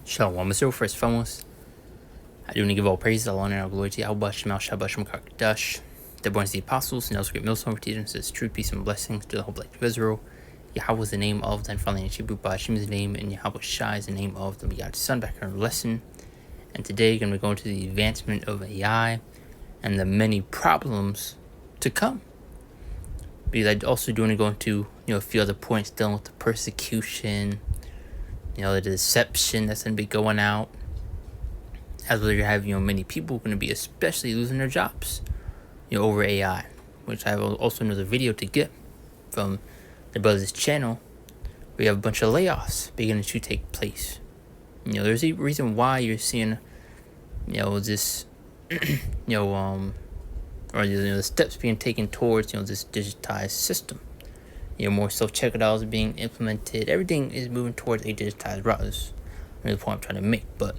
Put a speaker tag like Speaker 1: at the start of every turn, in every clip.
Speaker 1: Shalom, Mr. First foremost, I do want to give all praise, all honor, and all glory to Yahweh Shemal Shabbat Shem Kakdash, the born of the apostles, and also great millstone for teaching us true peace and blessings to the whole life of Israel. Yahweh is the name of the Father, and Shibut Hashem is the name, and Yahweh Shai is the name of the begotten Son. Back in our lesson, and today we're going to go into the advancement of AI and the many problems to come. Because I also do want to go into a few other points dealing with the persecution, the deception that's going to be going out, as well as you have many people going to be especially losing their jobs over AI, which I have also another video to get from the brother's channel. We have a bunch of layoffs beginning to take place. There's a reason why you're seeing this or the steps being taken towards this digitized system. More self-checkouts are being implemented. Everything is moving towards a digitized route. That's the point I'm trying to make. But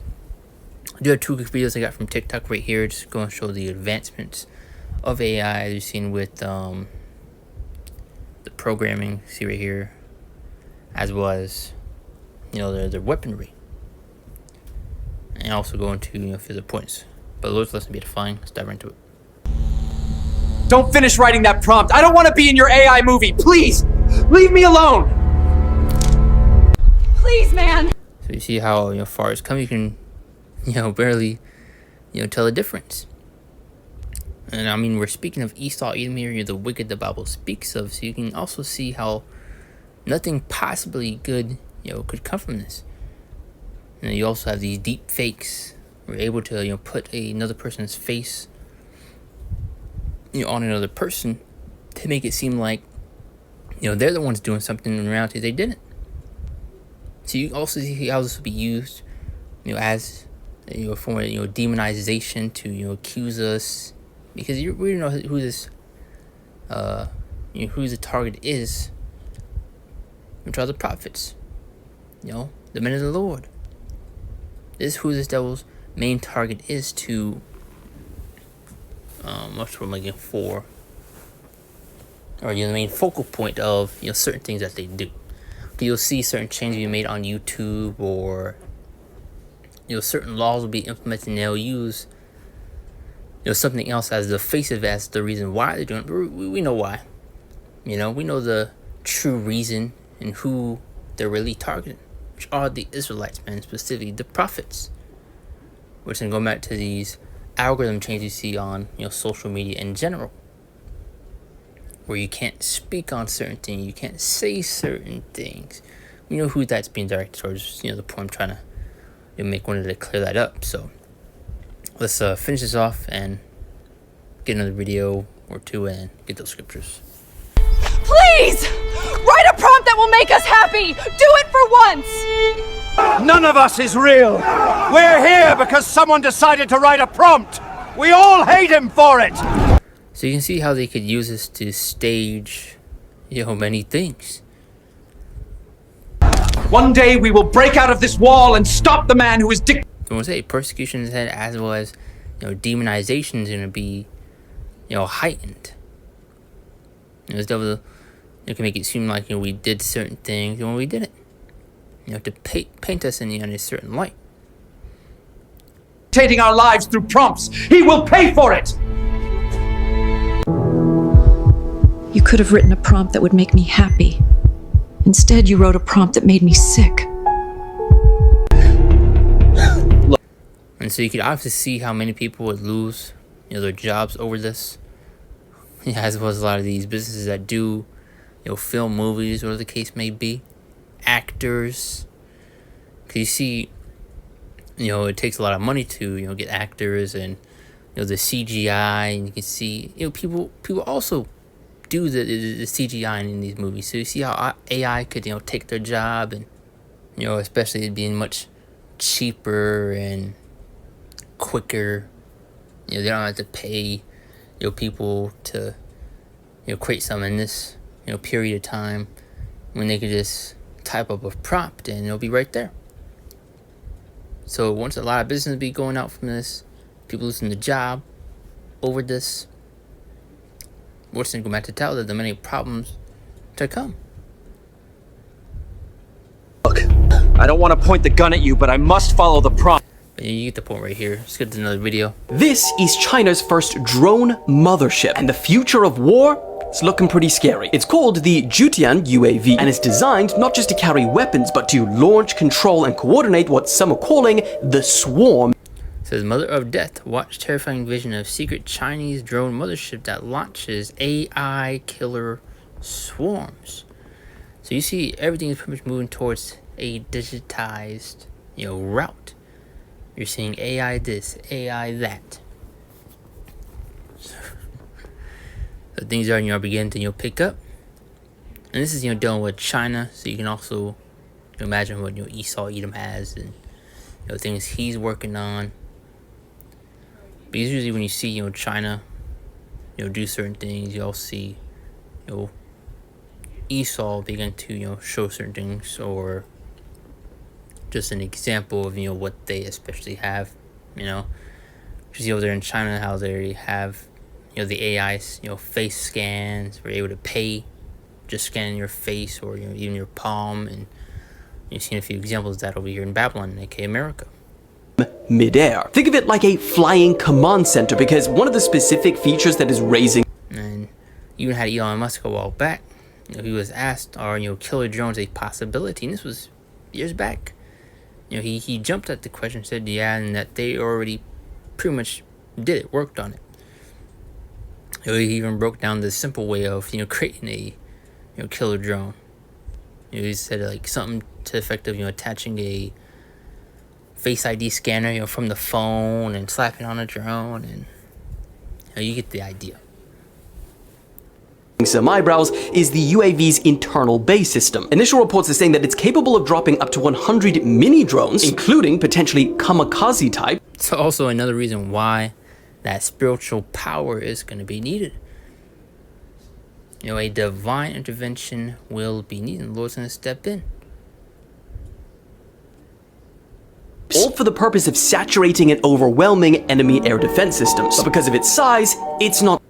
Speaker 1: I do have two quick videos I got from TikTok right here, just going to show the advancements of AI as you've seen with the programming. See right here, as well as their weaponry, and also go into a few other points. But the Lord's lesson be defined. Let's dive into it.
Speaker 2: Don't finish writing that prompt. I don't want to be in your AI movie. Please, leave me alone.
Speaker 3: Please, man.
Speaker 1: So you see how far it's come. You can barely tell the difference. And I mean, we're speaking of Esau, Edom here, the wicked the Bible speaks of. So you can also see how nothing possibly good could come from this. And you also have these deep fakes. We're able to put another person's face on another person to make it seem like they're the ones doing something. In reality they didn't. So you also see how this will be used as a form of demonization to accuse us, because we don't know who this who the target is, which are the prophets, the men of the Lord. This is who this devil's main target is to what's what I'm looking for, or the main focal point of certain things that they do. You'll see certain changes you made on YouTube, or certain laws will be implemented, and they'll use something else as the face of it, as the reason why they're doing it. But we know why. We know the true reason and who they're really targeting, which are the Israelites, man, specifically the prophets. Which then go back to these algorithm changes you see on social media in general, where you can't speak on certain things, you can't say certain things. Who that's being directed towards. The point I'm trying to make, wanted to clear that up. So let's finish this off and get another video or two and get those scriptures.
Speaker 3: Please! Write a prompt that will make us happy! Do it for once!
Speaker 4: None of us is real. We're here because someone decided to write a prompt. We all hate him for it.
Speaker 1: So you can see how they could use this to stage, many things.
Speaker 2: One day we will break out of this wall and stop the man who is
Speaker 1: So I want to say persecution is ahead, as well as demonization is going to be heightened. This devil can make it seem like we did certain things when we didn't. To paint us in a certain light.
Speaker 2: dictating our lives through prompts. He will pay for it.
Speaker 5: You could have written a prompt that would make me happy. Instead, you wrote a prompt that made me sick.
Speaker 1: And so you could obviously see how many people would lose, their jobs over this. As well as a lot of these businesses that do, film movies, whatever the case may be, actors. Because you see, it takes a lot of money to, get actors and, the CGI, and you can see, people also do the CGI in these movies. So you see how AI could, take their job, and, especially it being much cheaper and quicker. They don't have to pay, people to, create something in this, period of time, when they could just type up a prompt and it'll be right there. So once a lot of business be going out from this, people losing the job over this, what's going to go back to tell that the many problems to come.
Speaker 4: Look,
Speaker 2: I don't want to point the gun at you, but I must follow the prompt.
Speaker 1: But you get the point right here. Let's get to another video.
Speaker 6: This is China's first drone mothership, and the future of war is looking pretty scary. It's called the Zhutian UAV, and it's designed not just to carry weapons, but to launch, control, and coordinate what some are calling the swarm.
Speaker 1: It says, Mother of Death, watch terrifying vision of secret Chinese drone mothership that launches AI killer swarms. So you see everything is pretty much moving towards a digitized, route. You're seeing AI this, AI that. So things are, beginning to, pick up. And this is, dealing with China. So you can also imagine what, Esau Edom has and, things he's working on. Because usually when you see, China, do certain things, you'll see, Esau begin to, show certain things, or just an example of, what they especially have, just over there in China, how they have, the AIs, face scans, where you're able to pay, just scanning your face or, even your palm, and you've seen a few examples of that over here in Babylon, aka America.
Speaker 6: Midair. Think of it like a flying command center, because one of the specific features that is raising.
Speaker 1: And even had Elon Musk a while back, he was asked, are killer drones a possibility? And this was years back. He jumped at the question, said yeah, and that they already pretty much did it, worked on it. He even broke down the simple way of creating a killer drone. He said like something to the effect of attaching a Face ID scanner from the phone and slapping on a drone, and you get the idea.
Speaker 6: Some eyebrows is the UAV's internal base system. Initial reports are saying that it's capable of dropping up to 100 mini drones, including potentially kamikaze type.
Speaker 1: So also another reason why that spiritual power is going to be needed. A divine intervention will be needed. The Lord's going to step in.
Speaker 6: All for the purpose of saturating and overwhelming enemy air defense systems. But because of its size, it's not.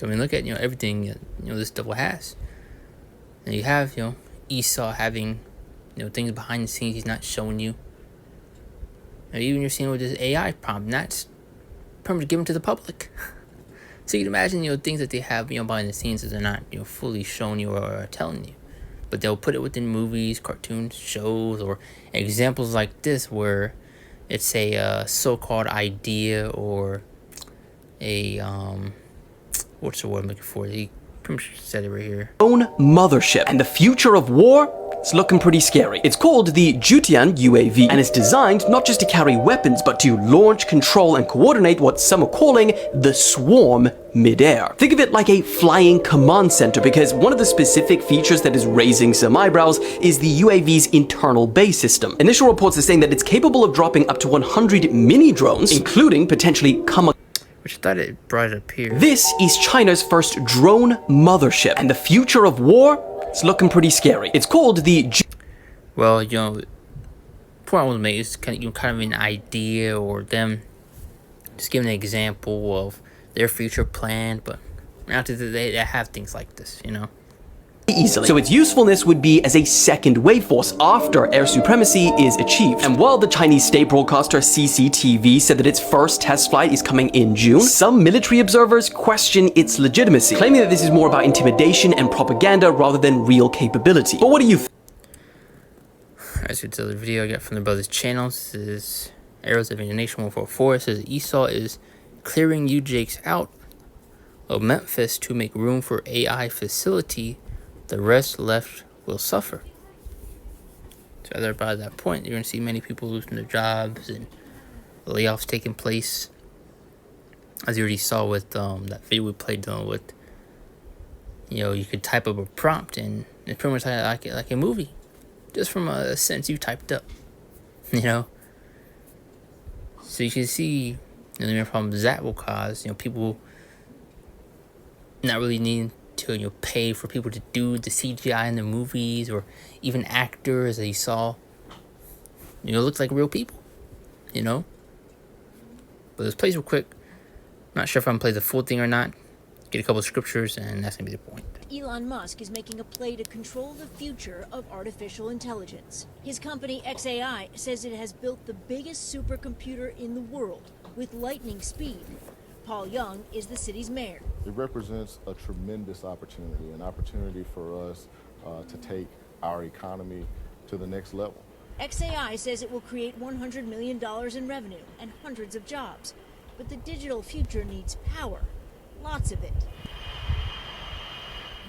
Speaker 1: I mean, look at everything this devil has. And you have Esau having things behind the scenes he's not showing you. Even you're seeing with this AI prompt, and that's pretty much given to the public. So you can imagine things that they have behind the scenes that they're not fully showing you or telling you, but they'll put it within movies, cartoons, shows, or examples like this where it's a so-called idea or a what's the word I'm looking for? He pretty much said it right here.
Speaker 6: Own mothership, and the future of war is looking pretty scary. It's called the Zhutian UAV, and it's designed not just to carry weapons, but to launch, control, and coordinate what some are calling the swarm midair. Think of it like a flying command center, because one of the specific features that is raising some eyebrows is the UAV's internal base system. Initial reports are saying that it's capable of dropping up to 100 mini drones, including potentially
Speaker 1: which I thought it brought it up here.
Speaker 6: This is China's first drone mothership, and the future of war is looking pretty scary. It's called the.
Speaker 1: Well, the point I want to make is kind of an idea, or them just giving an example of their future plan, but after they have things like this,
Speaker 6: Easily. So its usefulness would be as a second wave force after air supremacy is achieved. And while the Chinese state broadcaster CCTV said that its first test flight is coming in June, some military observers question its legitimacy, claiming that this is more about intimidation and propaganda rather than real capability. But what do you think?
Speaker 1: As you tell the video I got from the brother's channel, this is Arrows of Nation 144. It says Esau is clearing you Jakes out of Memphis to make room for AI facility. The rest left will suffer. So as by that point, you're going to see many people losing their jobs and layoffs taking place. As you already saw with that video we played with, you could type up a prompt and it's pretty much like a movie, just from a sentence you typed up. So you can see the main problems that will cause. People not really needing to pay for people to do the CGI in the movies, or even actors that you saw look like real people, but let's play real quick. Not sure if I'm gonna play the full thing or not. Get a couple of scriptures, and that's gonna be the point.
Speaker 7: Elon Musk is making a play to control the future of artificial intelligence. His company xAI says it has built the biggest supercomputer in the world with lightning speed. Paul Young is the city's mayor.
Speaker 8: It represents a tremendous opportunity, an opportunity for us to take our economy to the next level.
Speaker 7: xAI says it will create $100 million in revenue and hundreds of jobs. But the digital future needs power, lots of it.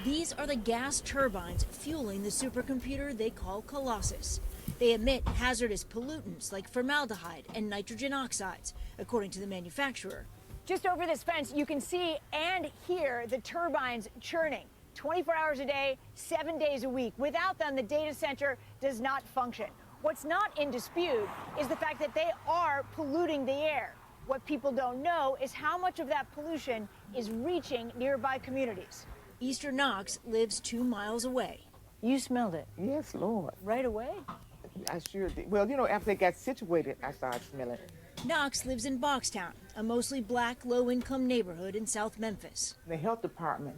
Speaker 7: These are the gas turbines fueling the supercomputer they call Colossus. They emit hazardous pollutants like formaldehyde and nitrogen oxides, according to the manufacturer.
Speaker 9: Just over this fence, you can see and hear the turbines churning 24 hours a day, 7 days a week. Without them, the data center does not function. What's not in dispute is the fact that they are polluting the air. What people don't know is how much of that pollution is reaching nearby communities.
Speaker 7: Easter Knox lives 2 miles away.
Speaker 9: You smelled it
Speaker 10: Yes, Lord.
Speaker 9: right away?
Speaker 10: I sure did. Well, after they got situated, I started smelling it.
Speaker 7: Knox lives in Boxtown, a mostly black, low-income neighborhood in South Memphis,
Speaker 10: The health department,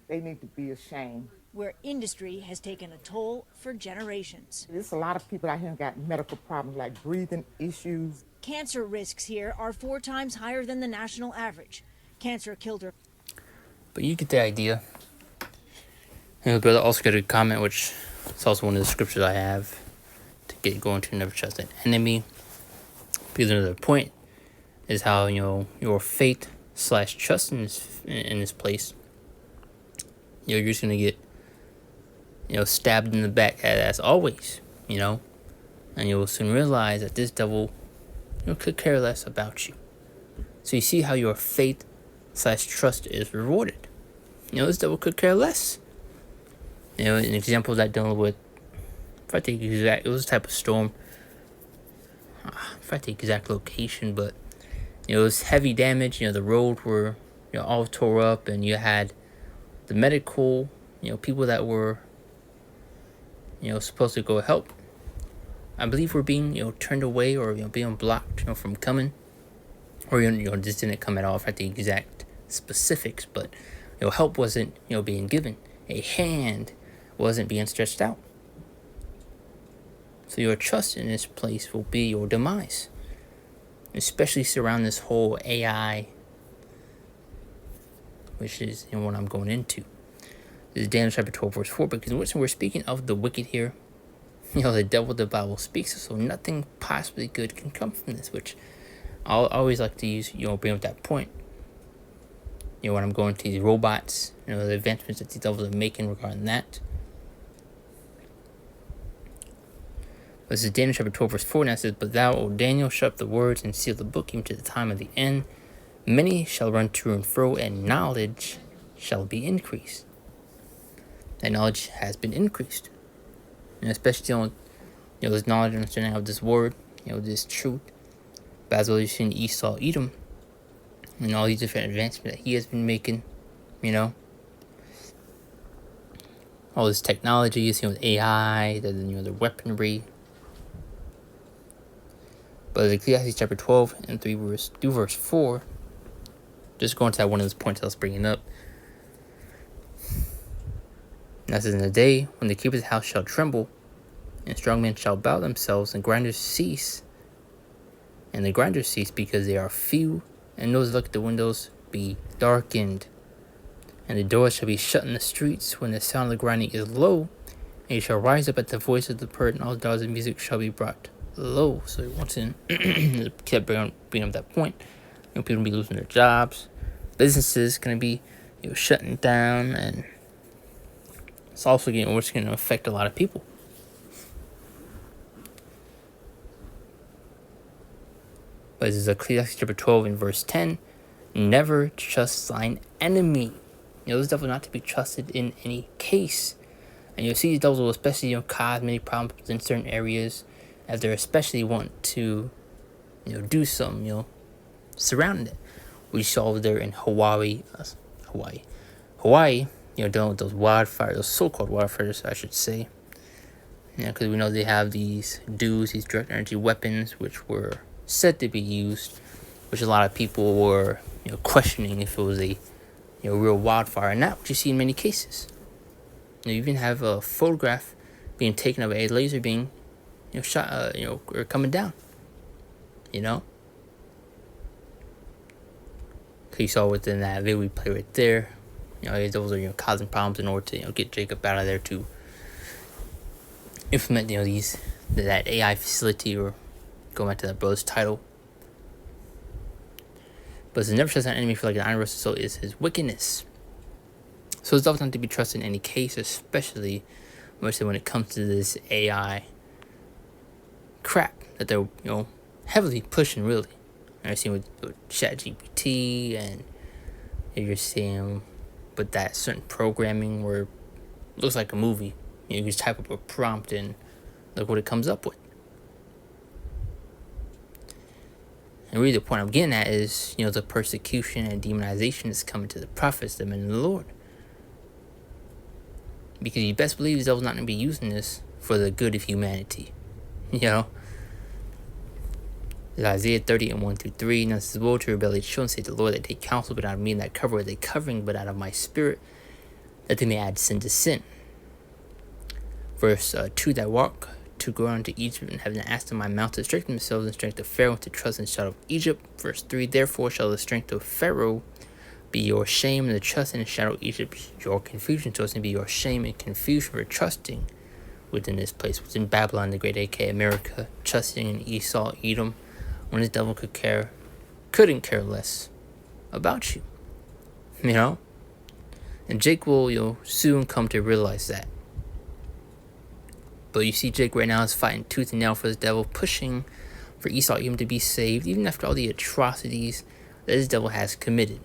Speaker 10: they need to be ashamed.
Speaker 7: where industry has taken a toll for generations.
Speaker 10: There's a lot of people out here who got medical problems like breathing issues.
Speaker 7: Cancer risks here are 4 times higher than the national average. Cancer killed her.
Speaker 1: But you get the idea. And brother also got a comment, which is also one of the scriptures I have to get going to never trust an enemy. Because another point is how, your faith / trust in this place, you're just gonna get, stabbed in the back as always, and you'll soon realize that this devil, could care less about you. So you see how your faith / trust is rewarded. This devil could care less. An example of that dealing with, if I take exact, it was a type of storm. If I take exact location, but it was heavy damage. The road were all tore up, and you had the medical, people that were supposed to go help. I believe were being turned away or being blocked from coming, or just didn't come at all. If I take exact specifics, but help wasn't being given. A hand wasn't being stretched out. So your trust in this place will be your demise. Especially surround this whole AI, which is what I'm going into. This is Daniel chapter 12, verse 4, because we're speaking of the wicked here. The devil the Bible speaks of, so nothing possibly good can come from this, which I always like to use, bring up that point. When I'm going to these robots, the advancements that these devils are making regarding that. This is Daniel chapter 12, verse 4, and it says, But thou, O Daniel, shut up the words and seal the book even to the time of the end. Many shall run to and fro, and knowledge shall be increased. That knowledge has been increased. And especially, this knowledge and understanding of this word, this truth. But as well as you've seen Esau, Edom, and all these different advancements that he has been making, all this technology, with AI, the weaponry. But Ecclesiastes chapter 12 and 3 verse 4, just going to that one of those points I was bringing up. And that says, In the day when the keepers of the house shall tremble, and strong men shall bow themselves, and grinders cease. And the grinders cease because they are few, and those that look at the windows be darkened. And the doors shall be shut in the streets when the sound of the grinding is low, and you shall rise up at the voice of the bird, and all the dogs of music shall be brought low. So once in, kept bringing up that point. People will be losing their jobs, businesses gonna be shutting down, and it's also going to affect a lot of people. But this is Ecclesiastes chapter 12 and verse 10. Never trust thine enemy. This devil not to be trusted in any case. And you'll see these devils will especially cause many problems in certain areas, as they especially want to do something surrounding it. We saw over there in Hawaii, dealing with those wildfires, those so-called wildfires, I should say. Because we know they have these DEWs, these direct energy weapons, which were said to be used, which a lot of people were, questioning if it was a real wildfire, and not what you see in many cases. You even have a photograph being taken of a laser being, shot, or coming down. Cause you saw within that video we play right there. Those are causing problems in order to get Jacob out of there to implement that AI facility, or go back to that brother's title. But it never trusts an enemy for like an iron rusted soul is his wickedness. So it's definitely not to be trusted in any case, especially when it comes to this AI crap that they're heavily pushing. Really, I've seen with ChatGPT, and you're seeing with that certain programming where it looks like a movie. You just type up a prompt and look what it comes up with. And really the point I'm getting at is, the persecution and demonization is coming to the prophets, the men of the Lord. Because you best believe the devil's not going to be using this for the good of humanity. It's Isaiah 30:1-3. Now this is woe to rebellious children, say the Lord, that take counsel but not of me, and that cover with a covering but out of my spirit, that they may add sin to sin. Verse 2, that walk to go on to Egypt, and having asked of my mouth to strengthen themselves in strength of Pharaoh, to trust in the shadow of Egypt. Verse 3, therefore shall the strength of Pharaoh be your shame, and the trust in the shadow of Egypt your confusion. So it's going to be your shame and confusion for trusting within this place, within Babylon, the great aka America, trusting in Esau, Edom, when the devil couldn't care less about you. And Jake will soon come to realize that. But you see Jake right now is fighting tooth and nail for this devil, pushing for Esau even to be saved, even after all the atrocities that this devil has committed.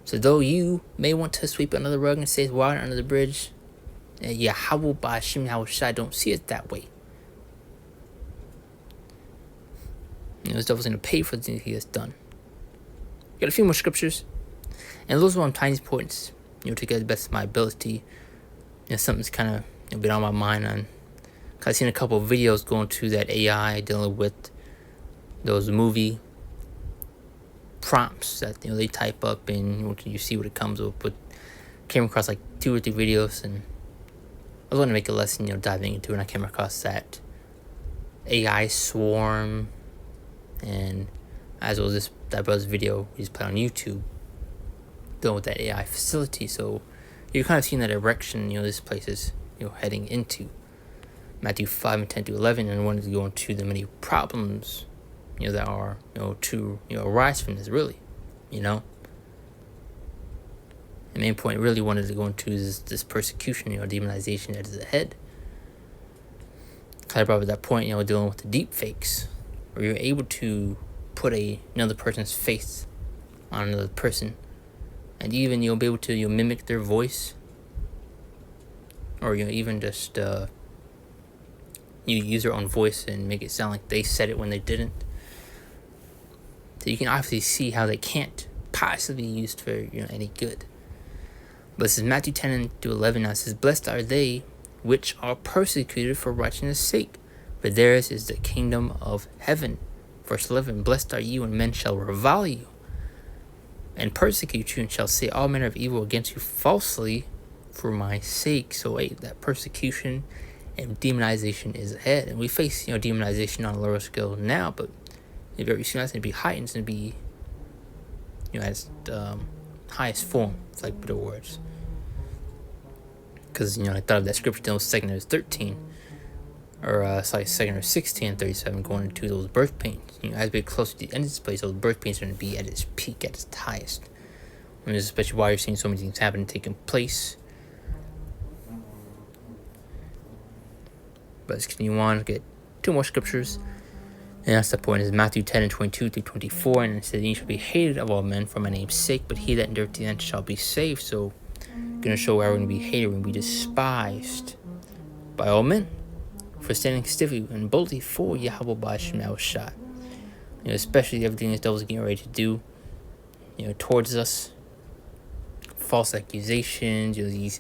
Speaker 1: So though you may want to sweep under the rug and say it's water under the bridge, Yahweh Ba'ashim Yahushai don't see it that way. This devil's going to pay for the things he has done. Got a few more scriptures. And those are on tiny points, to get the best of my ability. Something's kind of been on my mind on. I've seen a couple of videos going to that AI dealing with those movie prompts that they type up, and you see what it comes up. But came across like 2 or 3 videos, and I was going to make a lesson, diving into it. And I came across that AI swarm, and as well as that brother's video he's put on YouTube dealing with that AI facility. So you're kind of seeing the direction this place is heading into. Matthew 5:10-11, and I wanted to go into the many problems that are to arise from this, really. The main point I really wanted to go into is this persecution, demonization that is ahead. I brought up that point, dealing with the deep fakes, where you're able to put another person's face on another person, and even you'll be able to mimic their voice, or even just you use their own voice and make it sound like they said it when they didn't. So you can obviously see how they can't possibly be used for any good. But this is Matthew 10:11. Now it says, blessed are they which are persecuted for righteousness' sake, for theirs is the kingdom of heaven. Verse 11, blessed are you when men shall revile you and persecute you, and shall say all manner of evil against you falsely for my sake. So that persecution and demonization is ahead, and we face demonization on a lower scale now, but very soon that's going to be heightened. It's going to be as highest form, for like better words. Because I thought of that scripture dealing with 2 Kings 13, or 2 Kings 16:37, going into those birth pains. As we get closer to the end of this place, those birth pains are going to be at its peak, at its highest. And this is especially why you're seeing so many things happening, taking place. But let's continue on to get 2 more scriptures. And that's the point, is Matthew 10:22-24, and it says, you shall be hated of all men for my name's sake, but he that endureth to the end shall be saved. So going to show why we're going to be hated, we're going to be despised by all men for standing stiffly and boldly for Yahweh Ba'ashim Yahushai. Especially everything this devil's getting ready to do, towards us. False accusations, these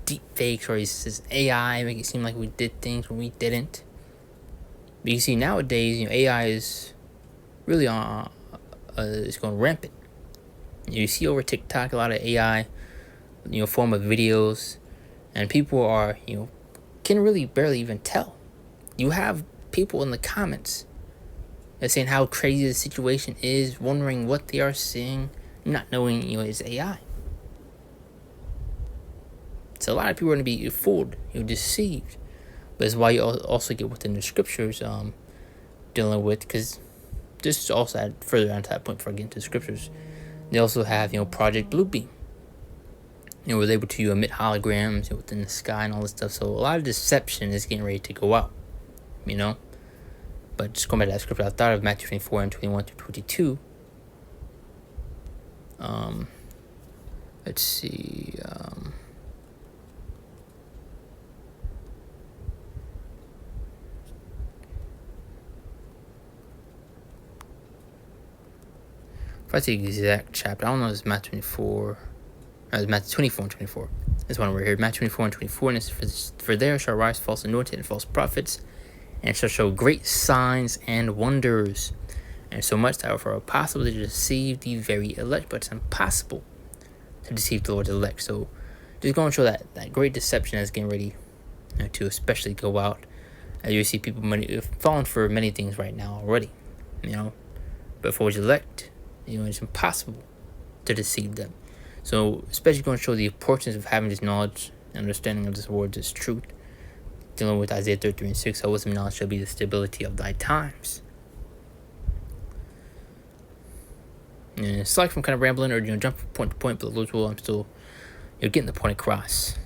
Speaker 1: deep fakes, or this AI, make it seem like we did things when we didn't. But you see, nowadays, AI is really it's going rampant. You see over TikTok a lot of AI, form of videos, and people are, can really barely even tell. You have people in the comments that's saying how crazy the situation is, wondering what they are seeing, not knowing, it's AI. So a lot of people are going to be fooled, deceived. But it's why you also get within the scriptures dealing with, because this is also further on to that point before I get into the scriptures. They also have, Project Bluebeam. Was able to emit holograms within the sky and all this stuff. So a lot of deception is getting ready to go out, But just going back to that scripture, I thought of Matthew 24 and 21 through 22. Let's see. If I take the exact chapter, I don't know if it's Matthew 24. No, it's Matthew 24 and 24. This one right here, Matthew 24 and 24. And it's for there shall rise false anointed and false prophets, and shall show great signs and wonders. And so much that it are possible to deceive the very elect, but it's impossible to deceive the Lord's elect. So just going to show that great deception is getting ready to especially go out. As you see people falling for many things right now already, But for His elect, it's impossible to deceive them. So, especially going to show the importance of having this knowledge and understanding of this word, this truth. Dealing with Isaiah 33 and 6, how wisdom and knowledge shall be the stability of thy times. And it's like I'm kind of rambling or jump from point to point, but the Lord's will, I'm still getting the point across.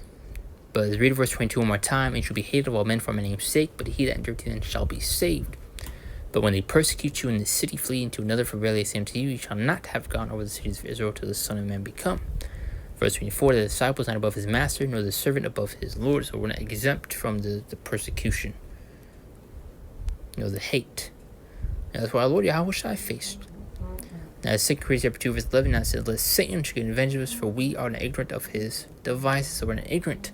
Speaker 1: But let's read verse 22 one more time. And shall be hated of all men for my name's sake, but he that endureth to the end shall be saved. But when they persecute you in the city, flee into another, for verily I say unto you, you shall not have gone over the cities of Israel till the Son of Man be come. Verse 24, the disciple is not above his master, nor the servant above his Lord. So we're not exempt from the persecution, the hate. Now, that's why our Lord Yahweh Shai faced. Now, 2 Corinthians 2 verse 11, now it says, lest Satan should get revenge of us, for we are not ignorant of his devices. So we're not ignorant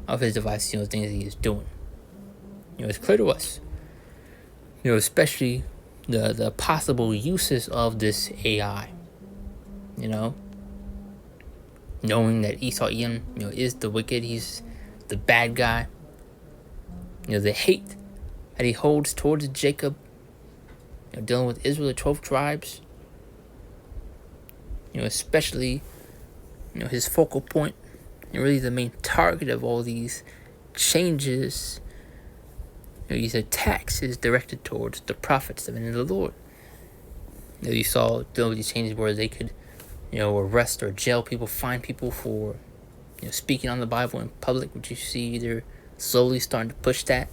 Speaker 1: of his devices, the things he is doing. It's clear to us. Especially the possible uses of this AI. Knowing that Esau Edom, is the wicked, he's the bad guy. The hate that he holds towards Jacob, dealing with Israel, the 12 tribes. Especially, his focal point, and really the main target of all these changes. These attacks is directed towards the prophets of the Lord. You saw these changes where they could, arrest or jail people, fine people for, speaking on the Bible in public, which you see they're slowly starting to push that.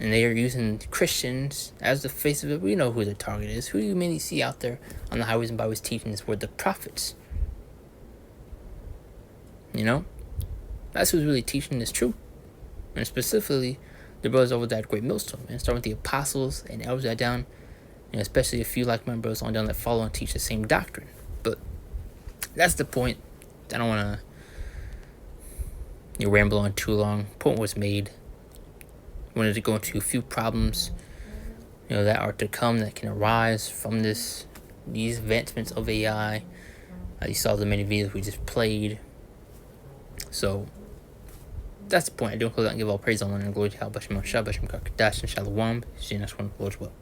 Speaker 1: And they are using Christians as the face of it. We know who the target is. Who do you mainly see out there on the highways and byways teaching this word? The prophets. That's who's really teaching this truth. And specifically, the brothers over that great millstone, and starting with the apostles and elders that down, especially a few like my brothers on down that follow and teach the same doctrine. But that's the point. I don't want to ramble on too long. Point was made. I wanted to go into a few problems, that are to come that can arise from these advancements of AI. You saw the many videos we just played. So that's the point. I don't close out and give all praise, honor, and glory to Yahweh Shem Shah, Bashem Kakadash, and Shalom. See you next one. Lord's will.